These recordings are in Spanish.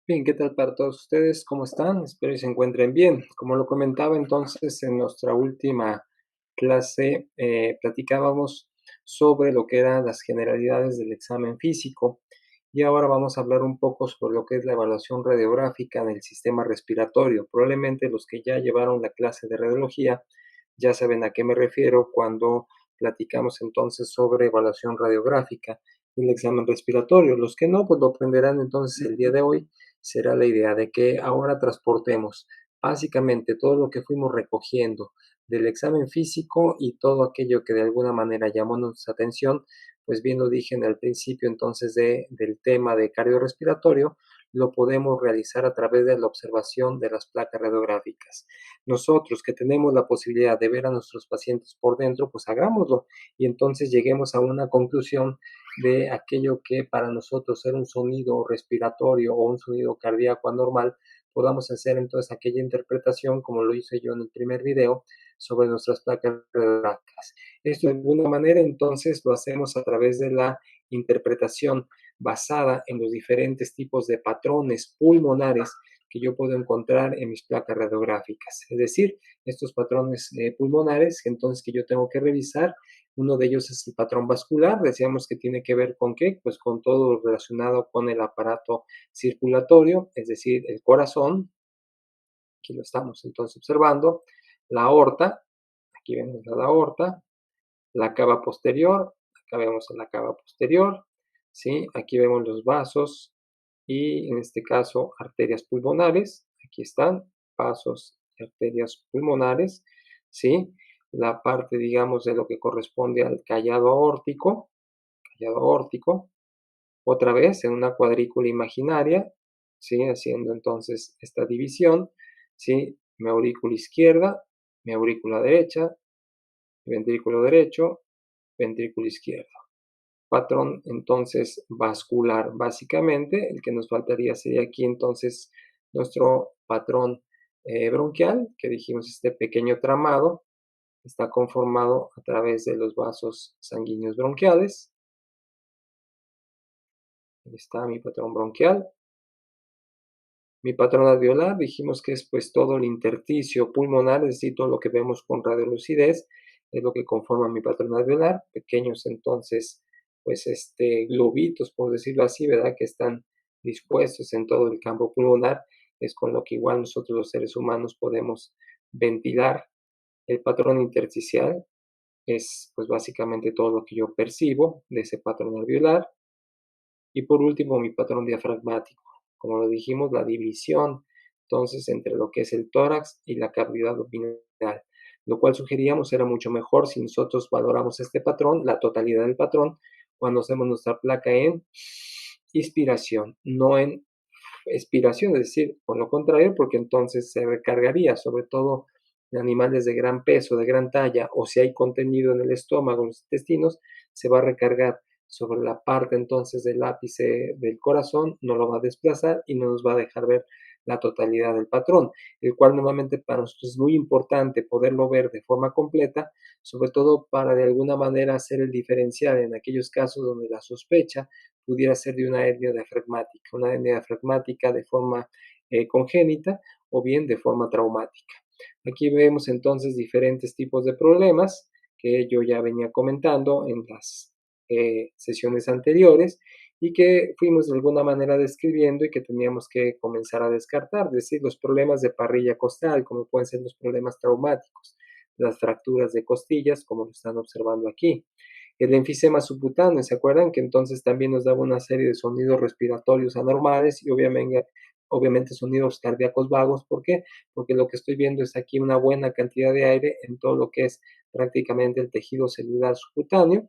Bien, ¿qué tal para todos ustedes? ¿Cómo están? Espero que se encuentren bien. Como lo comentaba entonces en nuestra última clase, platicábamos sobre lo que eran las generalidades del examen físico y ahora vamos a hablar un poco sobre lo que es la evaluación radiográfica en el sistema respiratorio. Probablemente los que ya llevaron la clase de radiología ya saben a qué me refiero cuando platicamos entonces sobre evaluación radiográfica y el examen respiratorio. Los que no, pues lo aprenderán entonces el día de hoy. Será la idea de que ahora transportemos básicamente todo lo que fuimos recogiendo del examen físico y todo aquello que de alguna manera llamó nuestra atención, pues bien lo dije en el principio entonces del tema de cardiorrespiratorio, lo podemos realizar a través de la observación de las placas radiográficas. Nosotros que tenemos la posibilidad de ver a nuestros pacientes por dentro, pues hagámoslo y entonces lleguemos a una conclusión de aquello que para nosotros era un sonido respiratorio o un sonido cardíaco anormal, podamos hacer entonces aquella interpretación, como lo hice yo en el primer video, sobre nuestras placas radiográficas. Esto de alguna manera entonces lo hacemos a través de la interpretación basada en los diferentes tipos de patrones pulmonares que yo puedo encontrar en mis placas radiográficas. Es decir, estos patrones pulmonares entonces que yo tengo que revisar. Uno de ellos es el patrón vascular, decíamos que tiene que ver con qué, pues con todo lo relacionado con el aparato circulatorio, es decir, el corazón, aquí lo estamos entonces observando, la aorta, aquí vemos la aorta, la cava posterior, acá vemos la cava posterior, ¿sí? Aquí vemos los vasos y en este caso arterias pulmonares, aquí están, vasos y arterias pulmonares, ¿sí? La parte, digamos, de lo que corresponde al callado aórtico, otra vez en una cuadrícula imaginaria, ¿sí? Haciendo entonces esta división, ¿sí? Mi aurícula izquierda, mi aurícula derecha, ventrículo derecho, ventrículo izquierdo. Patrón entonces vascular, básicamente, el que nos faltaría sería aquí entonces nuestro patrón bronquial, que dijimos este pequeño tramado, está conformado a través de los vasos sanguíneos bronquiales. Ahí está mi patrón bronquial. Mi patrón alveolar, dijimos que es pues todo el intersticio pulmonar, es decir, todo lo que vemos con radiolucidez, es lo que conforma mi patrón alveolar, pequeños entonces, pues globitos, por decirlo así, ¿verdad? Que están dispuestos en todo el campo pulmonar, es con lo que igual nosotros los seres humanos podemos ventilar. El patrón intersticial es pues básicamente todo lo que yo percibo de ese patrón alveolar. Y por último, mi patrón diafragmático. Como lo dijimos, la división entonces entre lo que es el tórax y la cavidad abdominal, lo cual sugeríamos era mucho mejor si nosotros valoramos este patrón, la totalidad del patrón, cuando hacemos nuestra placa en inspiración, no en expiración, es decir, con lo contrario, porque entonces se recargaría, sobre todo en animales de gran peso, de gran talla, o si hay contenido en el estómago, en los intestinos, se va a recargar sobre la parte entonces del ápice del corazón, no lo va a desplazar y no nos va a dejar ver la totalidad del patrón, el cual normalmente para nosotros es muy importante poderlo ver de forma completa, sobre todo para de alguna manera hacer el diferencial en aquellos casos donde la sospecha pudiera ser de una hernia diafragmática de forma congénita o bien de forma traumática. Aquí vemos entonces diferentes tipos de problemas que yo ya venía comentando en las sesiones anteriores y que fuimos de alguna manera describiendo y que teníamos que comenzar a descartar, es decir, los problemas de parrilla costal, como pueden ser los problemas traumáticos, las fracturas de costillas, como lo están observando aquí. El enfisema subcutáneo, ¿se acuerdan? Que entonces también nos daba una serie de sonidos respiratorios anormales y obviamente sonidos cardíacos vagos. ¿Por qué? Porque lo que estoy viendo es aquí una buena cantidad de aire en todo lo que es prácticamente el tejido celular subcutáneo.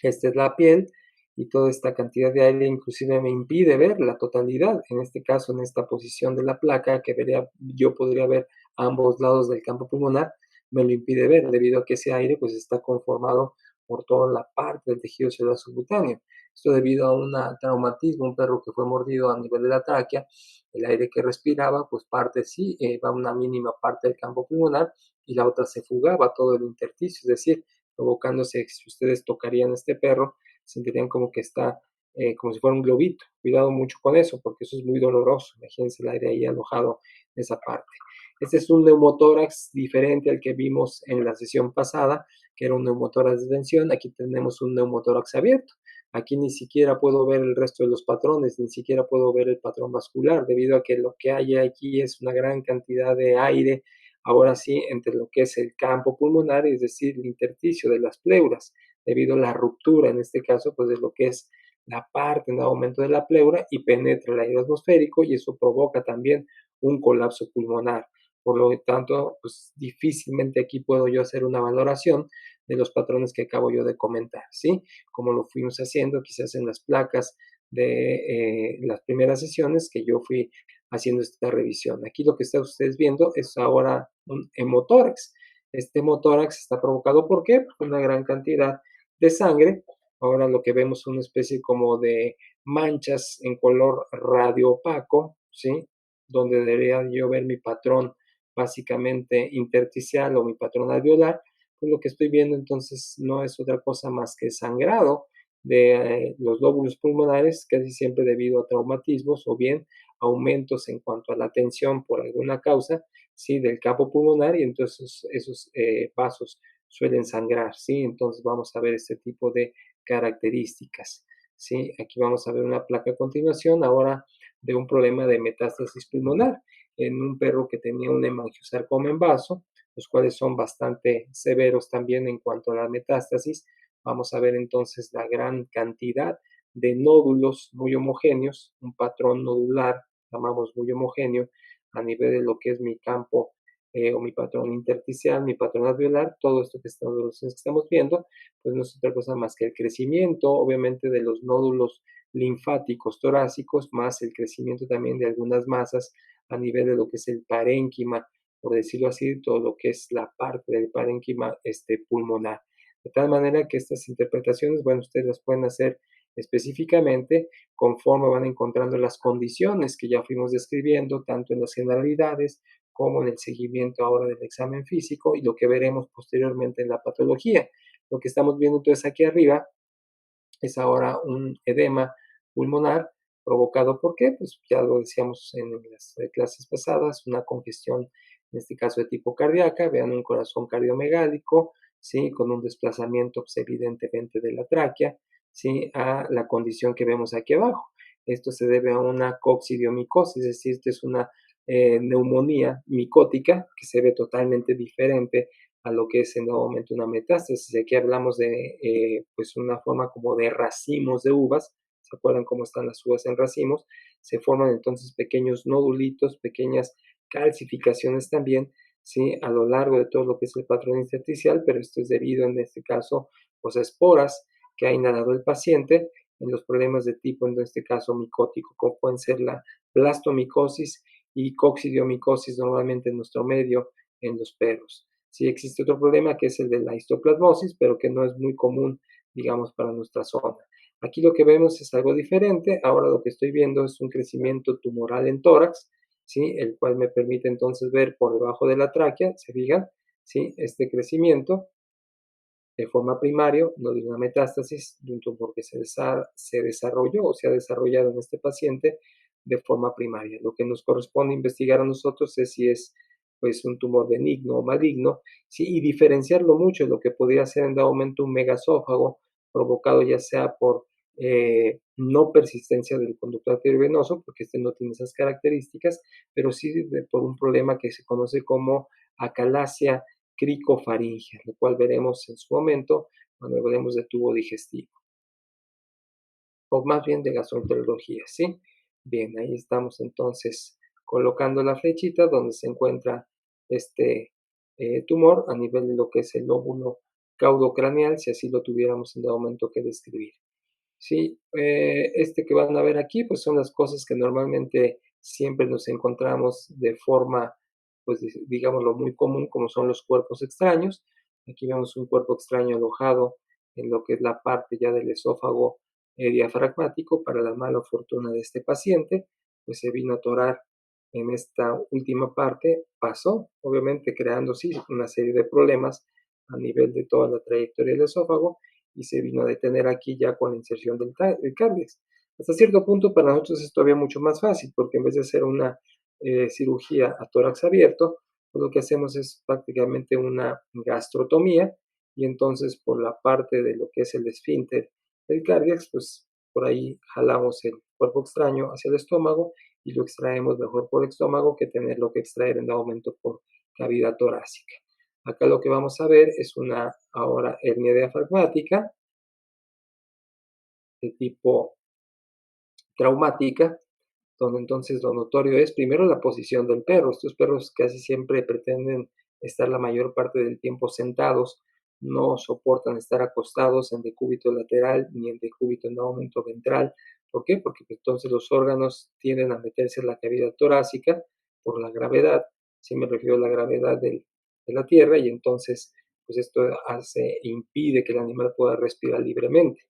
Esta es la piel y toda esta cantidad de aire inclusive me impide ver la totalidad. En este caso, en esta posición de la placa, que yo podría ver a ambos lados del campo pulmonar, me lo impide ver debido a que ese aire pues está conformado por toda la parte del tejido celular subcutáneo. Esto debido a un traumatismo, un perro que fue mordido a nivel de la tráquea, el aire que respiraba, pues parte sí, va una mínima parte del campo pulmonar y la otra se fugaba todo el intersticio, es decir, provocándose, si ustedes tocarían a este perro, sentirían como que está como si fuera un globito. Cuidado mucho con eso, porque eso es muy doloroso. Imagínense el aire ahí alojado en esa parte. Este es un neumotórax diferente al que vimos en la sesión pasada, que era un neumotórax de tensión. Aquí tenemos un neumotórax abierto. Aquí ni siquiera puedo ver el resto de los patrones, ni siquiera puedo ver el patrón vascular, debido a que lo que hay aquí es una gran cantidad de aire, ahora sí, entre lo que es el campo pulmonar, es decir, el intersticio de las pleuras, debido a la ruptura, en este caso, pues de lo que es la parte en aumento de la pleura y penetra el aire atmosférico y eso provoca también un colapso pulmonar. Por lo tanto, pues difícilmente aquí puedo yo hacer una valoración de los patrones que acabo yo de comentar, ¿sí? Como lo fuimos haciendo quizás en las placas de las primeras sesiones que yo fui haciendo esta revisión. Aquí lo que están ustedes viendo es ahora un hemotórax. Este hemotórax está provocado ¿por qué? Por una gran cantidad de sangre. Ahora lo que vemos es una especie como de manchas en color radio opaco, ¿sí? Donde debería yo ver mi patrón básicamente intersticial o mi patrón alveolar, pues lo que estoy viendo entonces no es otra cosa más que sangrado de los lóbulos pulmonares, casi siempre debido a traumatismos o bien aumentos en cuanto a la tensión por alguna causa, ¿sí? Del campo pulmonar y entonces esos vasos suelen sangrar, ¿sí? Entonces vamos a ver este tipo de características, ¿sí? Aquí vamos a ver una placa a continuación, ahora de un problema de metástasis pulmonar en un perro que tenía un hemangiosarcoma en vaso, los cuales son bastante severos también en cuanto a la metástasis. Vamos a ver entonces la gran cantidad de nódulos muy homogéneos, un patrón nodular, llamamos muy homogéneo, a nivel de lo que es mi campo o mi patrón intersticial, mi patrón alveolar, todo esto que estamos viendo, pues no es otra cosa más que el crecimiento, obviamente, de los nódulos linfáticos torácicos, más el crecimiento también de algunas masas a nivel de lo que es el parénquima, por decirlo así, todo lo que es la parte del parénquima pulmonar. De tal manera que estas interpretaciones, bueno, ustedes las pueden hacer específicamente conforme van encontrando las condiciones que ya fuimos describiendo, tanto en las generalidades como en el seguimiento ahora del examen físico y lo que veremos posteriormente en la patología. Lo que estamos viendo entonces aquí arriba es ahora un edema pulmonar provocado por qué, pues ya lo decíamos en las clases pasadas, una congestión, en este caso de tipo cardíaca, vean un corazón cardiomegálico, ¿sí? Con un desplazamiento pues, evidentemente de la tráquea, ¿sí? A la condición que vemos aquí abajo. Esto se debe a una coccidiomicosis, es decir, es una neumonía micótica que se ve totalmente diferente a lo que es en nuevo momento una metástasis. Aquí hablamos de pues una forma como de racimos de uvas, ¿se acuerdan cómo están las uvas en racimos? Se forman entonces pequeños nodulitos, pequeñas calcificaciones también, ¿sí? A lo largo de todo lo que es el patrón intersticial, pero esto es debido en este caso pues, a esporas que ha inhalado el paciente en los problemas de tipo, en este caso, micótico, como pueden ser la blastomicosis y coccidiomicosis normalmente en nuestro medio en los perros. Sí existe otro problema que es el de la histoplasmosis, pero que no es muy común, digamos, para nuestra zona. Aquí lo que vemos es algo diferente. Ahora lo que estoy viendo es un crecimiento tumoral en tórax, ¿sí? El cual me permite entonces ver por debajo de la tráquea, se fijan, ¿sí? Este crecimiento de forma primaria, no de una metástasis, de un tumor que se desarrolló o se ha desarrollado en este paciente de forma primaria. Lo que nos corresponde investigar a nosotros es si es pues un tumor benigno o maligno, ¿sí? Y diferenciarlo mucho de lo que podría ser en dado momento un megasófago provocado ya sea por no persistencia del conducto arteriovenoso, porque este no tiene esas características, pero sí por un problema que se conoce como acalasia cricofaringea, lo cual veremos en su momento cuando hablemos de tubo digestivo, o más bien de gastroenterología, ¿sí? Bien, ahí estamos entonces colocando la flechita donde se encuentra este tumor a nivel de lo que es el lóbulo caudocraneal, si así lo tuviéramos en dado momento que describir. Sí, este que van a ver aquí, pues son las cosas que normalmente siempre nos encontramos de forma, pues digámoslo, muy común, como son los cuerpos extraños. Aquí vemos un cuerpo extraño alojado en lo que es la parte ya del esófago diafragmático. Para la mala fortuna de este paciente, pues se vino a atorar en esta última parte, pasó, obviamente creando sí una serie de problemas a nivel de toda la trayectoria del esófago y se vino a detener aquí ya con la inserción del cárdex. Hasta cierto punto para nosotros es todavía mucho más fácil, porque en vez de hacer una cirugía a tórax abierto, pues lo que hacemos es prácticamente una gastrotomía, y entonces por la parte de lo que es el esfínter del cárdex, pues por ahí jalamos el cuerpo extraño hacia el estómago y lo extraemos mejor por estómago que tenerlo que extraer en dado momento por cavidad torácica. Acá lo que vamos a ver es una ahora hernia diafragmática de tipo traumática, donde entonces lo notorio es primero la posición del perro. Estos perros casi siempre pretenden estar la mayor parte del tiempo sentados, no soportan estar acostados en decúbito lateral ni en decúbito en aumento ventral. ¿Por qué? Porque pues, entonces los órganos tienden a meterse en la cavidad torácica por la gravedad, si me refiero a la gravedad de la tierra, y entonces pues esto impide que el animal pueda respirar libremente.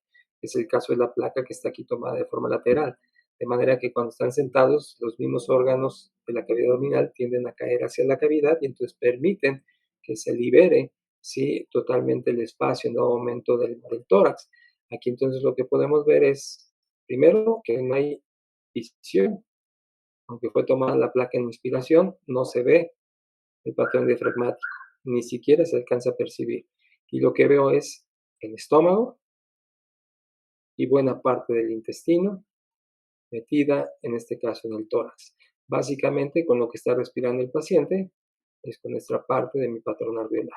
Es el caso de la placa que está aquí tomada de forma lateral, de manera que cuando están sentados, los mismos órganos de la cavidad abdominal tienden a caer hacia la cavidad y entonces permiten que se libere, ¿sí?, totalmente el espacio en dado momento del tórax. Aquí entonces lo que podemos ver es, primero, que no hay visión. Aunque fue tomada la placa en inspiración, no se ve el patrón diafragmático, ni siquiera se alcanza a percibir. Y lo que veo es el estómago y buena parte del intestino metida, en este caso, en el tórax. Básicamente, con lo que está respirando el paciente es con nuestra parte de mi patrón alveolar.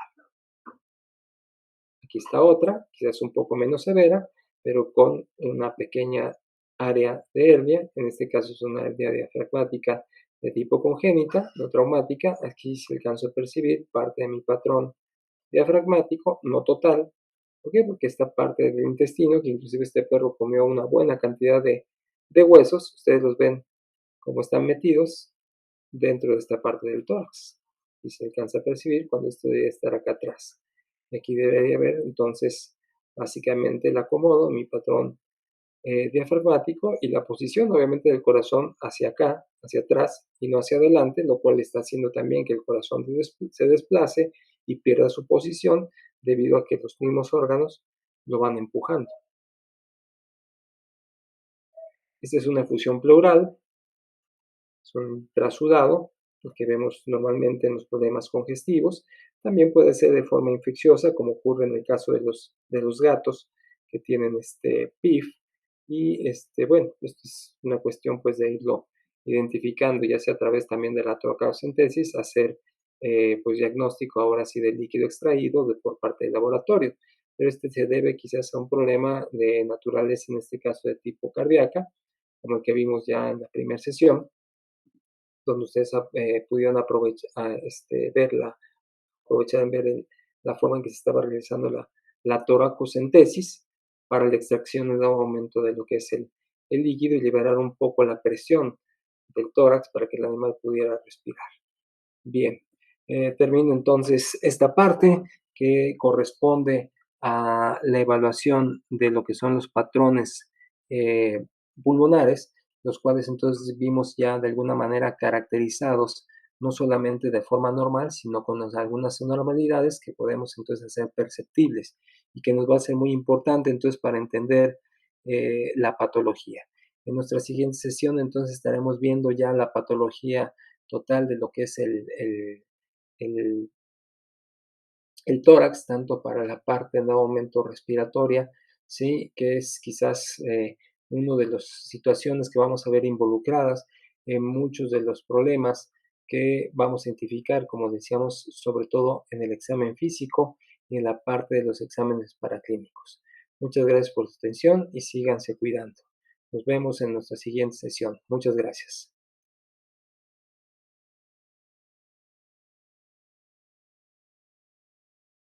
Aquí está otra, quizás un poco menos severa, pero con una pequeña área de hernia. En este caso es una hernia diafragmática de tipo congénita, no traumática. Aquí se alcanza a percibir parte de mi patrón diafragmático, no total. ¿Por qué? Porque esta parte del intestino, que inclusive este perro comió una buena cantidad de huesos, ustedes los ven como están metidos dentro de esta parte del tórax. Y se alcanza a percibir cuando esto debe estar acá atrás. Y aquí debería haber entonces básicamente el acomodo, mi patrón diafragmático y la posición obviamente del corazón hacia acá, hacia atrás y no hacia adelante, lo cual está haciendo también que el corazón se desplace y pierda su posición debido a que los mismos órganos lo van empujando. Esta es una efusión pleural, es un trasudado, lo que vemos normalmente en los problemas congestivos. También puede ser de forma infecciosa, como ocurre en el caso de los gatos que tienen PIF. Y bueno, esto es una cuestión pues de irlo identificando, ya sea a través también de la toracocentesis, hacer pues diagnóstico ahora sí del líquido extraído por parte del laboratorio. Pero este se debe quizás a un problema de naturaleza, en este caso de tipo cardíaca, como el que vimos ya en la primera sesión, donde ustedes pudieron aprovechar en ver la forma en que se estaba realizando la toracocentesis para la extracción en dado momento de lo que es el líquido y liberar un poco la presión del tórax para que el animal pudiera respirar. Bien, termino entonces esta parte que corresponde a la evaluación de lo que son los patrones eh, pulmonares, los cuales entonces vimos ya de alguna manera caracterizados no solamente de forma normal, sino con algunas anormalidades que podemos entonces hacer perceptibles y que nos va a ser muy importante entonces para entender la patología. En nuestra siguiente sesión entonces estaremos viendo ya la patología total de lo que es el, el tórax, tanto para la parte en dado momento respiratoria, ¿sí?, que es quizás una de las situaciones que vamos a ver involucradas en muchos de los problemas que vamos a identificar, como decíamos, sobre todo en el examen físico y en la parte de los exámenes paraclínicos. Muchas gracias por su atención y síganse cuidando. Nos vemos en nuestra siguiente sesión. Muchas gracias.